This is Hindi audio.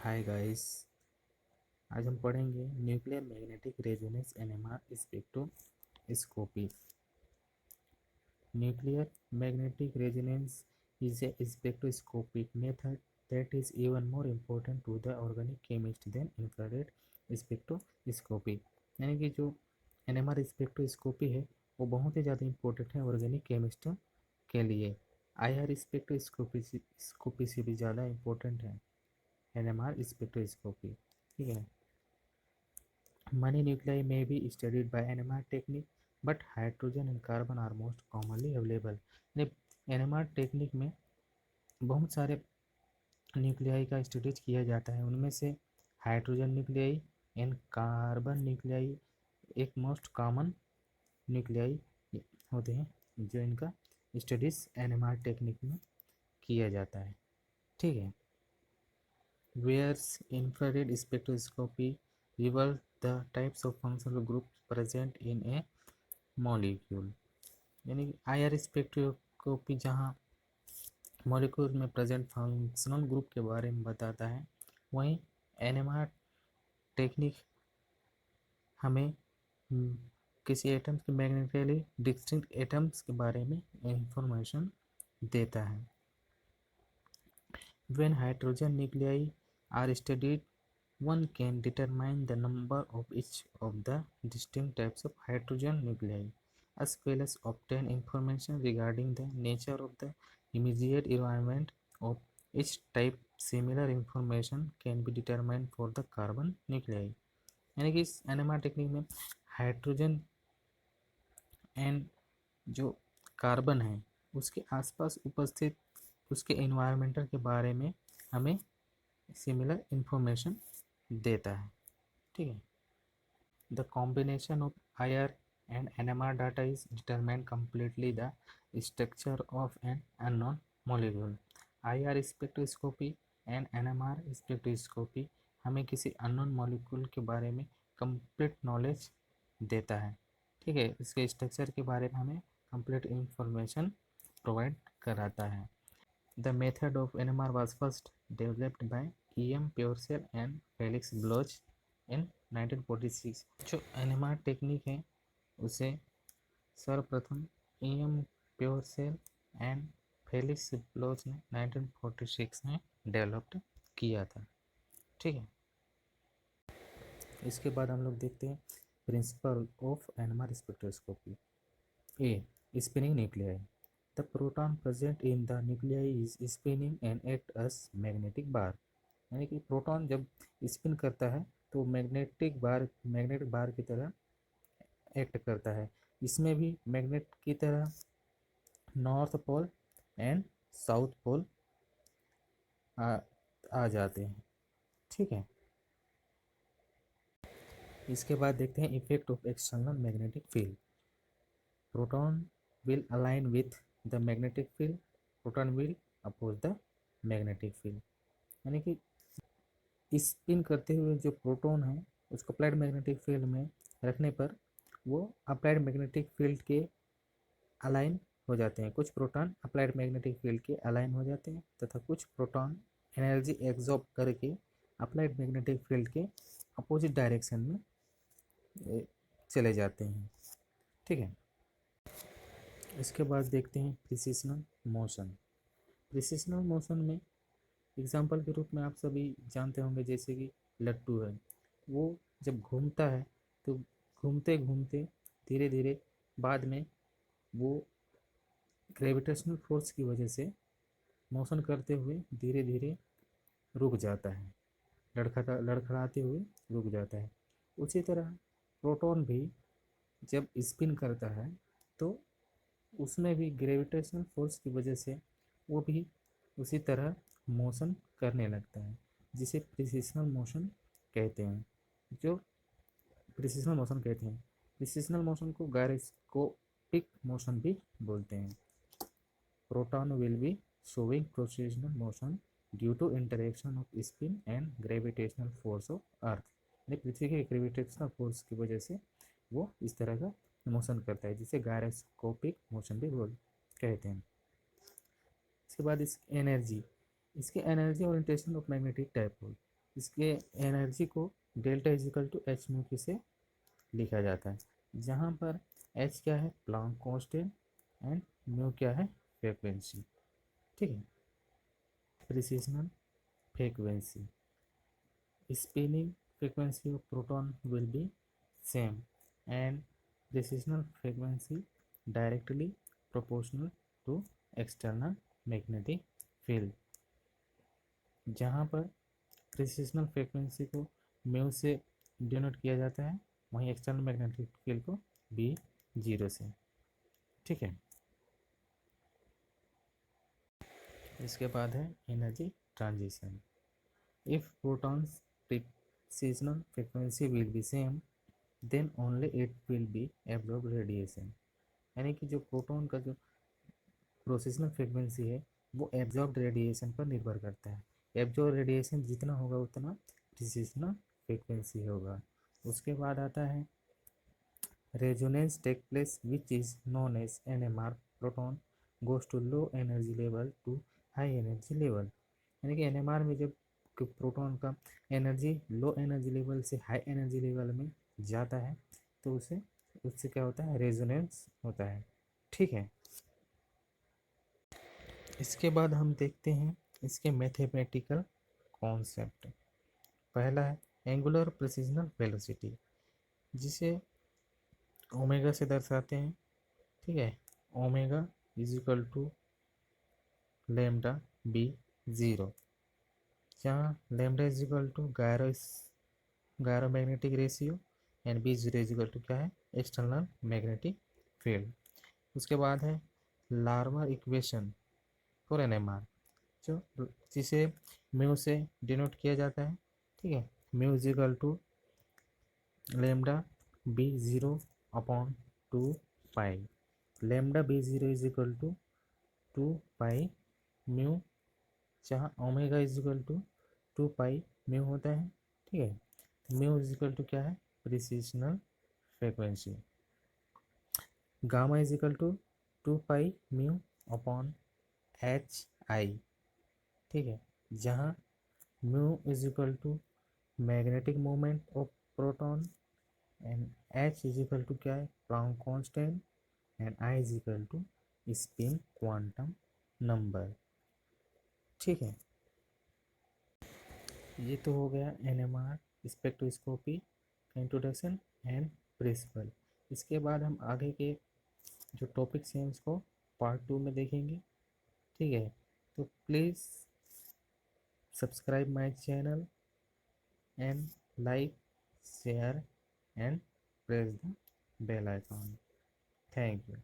Hi guys. आज हम पढ़ेंगे nuclear magnetic resonance NMR spectroscopy. Nuclear magnetic resonance is a spectroscopic method that is even more important to the organic chemist than infrared spectroscopy। यानी कि जो एनएमआर स्पेक्ट्रोस्कोपी है वो बहुत ही ज़्यादा इम्पोर्टेंट है ऑर्गेनिक केमिस्ट के लिए। आईआर स्पेक्ट्रोस्कोपी से भी ज़्यादा इम्पोर्टेंट है एनएमआर स्पेक्ट्रोस्कोपी। ठीक है। Many nuclei may be studied by NMR technique, but hydrogen and carbon are most commonly available। NMR technique में बहुत सारे न्यूक्लियाई का स्टडीज किया जाता है, उनमें से hydrogen nuclei and carbon nuclei एक मोस्ट कॉमन न्यूक्लियाई होते हैं जो इनका स्टडीज एनएमआर टेक्निक में किया जाता है। ठीक है। Whereas infrared spectroscopy reveals the types of functional groups present in a molecule। यानी कि आईआर स्पेक्ट्रोस्कोपी जहाँ मॉलिक्यूल में प्रेजेंट फंक्शनल ग्रुप के बारे में बताता है, वहीं एनएमआर टेक्निक हमें किसी एटम्स के मैग्नेटिकली डिस्टिंक्ट एटम्स के बारे में इंफॉर्मेशन देता है। When hydrogen nuclei are studied, one can determine the number of each of the distinct types of hydrogen nuclei, as well as obtain information regarding the nature of the immediate environment of each type। Similar information can be determined for the carbon nuclei। यानी कि इस एनएमआर टेक्निक में हाइड्रोजन एंड जो कार्बन है उसके आसपास उपस्थित उसके एनवायरमेंटल के बारे में हमें सिमिलर इंफॉर्मेशन देता है। ठीक है। The combination of IR and NMR data is determine completely the structure of an unknown molecule. IR spectroscopy and NMR spectroscopy हमें किसी अननोन मॉलिक्यूल के बारे में कंप्लीट नॉलेज देता है। ठीक है। इसके स्ट्रक्चर के बारे में हमें कंप्लीट इंफॉर्मेशन प्रोवाइड कराता है। The method of NMR was first developed by E.M. Purcell and Felix Bloch in 1946। जो NMR टेक्निक है उसे सर्वप्रथम E.M. प्योरसेल एंड फेलिक्स ब्लोच ने 1946 में डेवलप्ड किया था। ठीक है। इसके बाद हम लोग देखते हैं principle of NMR spectroscopy. A spinning nuclei. The proton present in the nuclei is spinning and act as magnetic bar। यानी कि प्रोटॉन जब स्पिन करता है तो मैग्नेटिक बार की तरह एक्ट करता है। इसमें भी मैग्नेट की तरह north pole and south pole आ जाते हैं। ठीक है। इसके बाद देखते हैं effect of external magnetic field. Proton will align with the magnetic field, proton will oppose the magnetic field। यानी कि स्पिन करते हुए जो प्रोटॉन है उसको अप्लाइड मैग्नेटिक फील्ड में रखने पर वो अप्लाइड मैग्नेटिक फील्ड के अलाइन हो जाते हैं। कुछ प्रोटॉन अप्लाइड मैग्नेटिक फील्ड के अलाइन हो जाते हैं तथा कुछ प्रोटॉन एनर्जी एब्जॉर्ब करके अप्लाइड मैग्नेटिक फील्ड के अपोजिट डायरेक्शन में चले जाते हैं। ठीक है। इसके बाद देखते हैं प्रिसिशनल मोशन। प्रिसिशनल मोशन में एग्जाम्पल के रूप में आप सभी जानते होंगे, जैसे कि लट्टू है, वो जब घूमता है तो घूमते घूमते धीरे धीरे बाद में वो ग्रेविटेशनल फोर्स की वजह से मोशन करते हुए धीरे धीरे रुक जाता है, लड़खड़ाते हुए रुक जाता है। उसी तरह प्रोटॉन भी जब स्पिन करता है तो उसमें भी ग्रेविटेशनल फोर्स की वजह से वो भी उसी तरह मोशन करने लगता है, जिसे प्रिसिशनल मोशन कहते हैं। जो प्रिसिशनल मोशन कहते हैं, प्रिसिशनल मोशन को गायरोस्कोपिक मोशन भी बोलते हैं। Proton will be showing precessional motion due to interaction of spin and gravitational force of earth. पृथ्वी के ग्रेविटेशनल फोर्स की वजह से वो इस तरह का मोशन करता है, जिसे गायरोस्कोपिक मोशन भी कहते हैं। इसके बाद इसकी energy orientation of magnetic dipole. इसके एनर्जी को delta equal to H mu की से लिखा जाता है, जहाँ पर एच क्या है प्लांक कांस्टेंट एंड म्यू क्या है फ्रीक्वेंसी। ठीक है, precessional frequency, spinning frequency of proton will be same and precessional frequency directly proportional to external magnetic field। जहाँ पर प्रिसिजनल फ्रीक्वेंसी को म्यू से डिनोट किया जाता है, वहीं एक्सटर्नल मैग्नेटिक फील्ड को बी जीरो से। ठीक है, इसके बाद है energy transition. If protons precessional frequency will be same then only it will be absorb radiation. यानी कि जो प्रोटॉन का जो प्रोसेशनल फ्रीक्वेंसी है वो एब्जॉर्ब रेडिएशन पर निर्भर करता है। एब्जॉर्ब रेडिएशन जितना होगा उतना प्रिसिजनल फ्रीक्वेंसी होगा। उसके बाद आता है resonance take place which is known as NMR। Proton goes to low energy level to high energy level. यानी कि NMR में जब प्रोटॉन का एनर्जी लो एनर्जी लेवल से हाई एनर्जी लेवल में जाता है तो उससे क्या होता है रेजोनेंस होता है। ठीक है, इसके बाद हम देखते हैं इसके मैथमेटिकल कॉन्सेप्ट। पहला है एंगुलर प्रिसिजनल वेलोसिटी, जिसे ओमेगा से दर्शाते हैं। ठीक है, omega is equal to lambda b zero, जहाँ lambda is equal to gyro magnetic ratio and b zero is equal to क्या है एक्सटर्नल मैग्नेटिक फील्ड। उसके बाद है लार्मर इक्वेशन फॉर NMR, जो जिसे म्यू से डिनोट किया जाता है। ठीक है, mu is equal to lambda b zero upon 2 pi. Lambda b zero is equal to 2 pi mu, जहाँ omega is equal to 2 pi mu होता है। ठीक है, म्यू इज इक्वल टू क्या है precessional frequency. Gamma is equal to 2 pi mu upon HI। ठीक है, जहाँ mu is equal to magnetic moment of proton and H is equal to क्या है Planck constant and I is equal to spin quantum number. ठीक है, ये तो हो गया NMR स्पेक्ट्रोस्कोपी का इंट्रोडक्शन एंड प्रिंसिपल। इसके बाद हम आगे के जो टॉपिक्स हैं उसको पार्ट 2 में देखेंगे। ठीक है, तो please subscribe my channel and like share and press the bell icon. Thank you.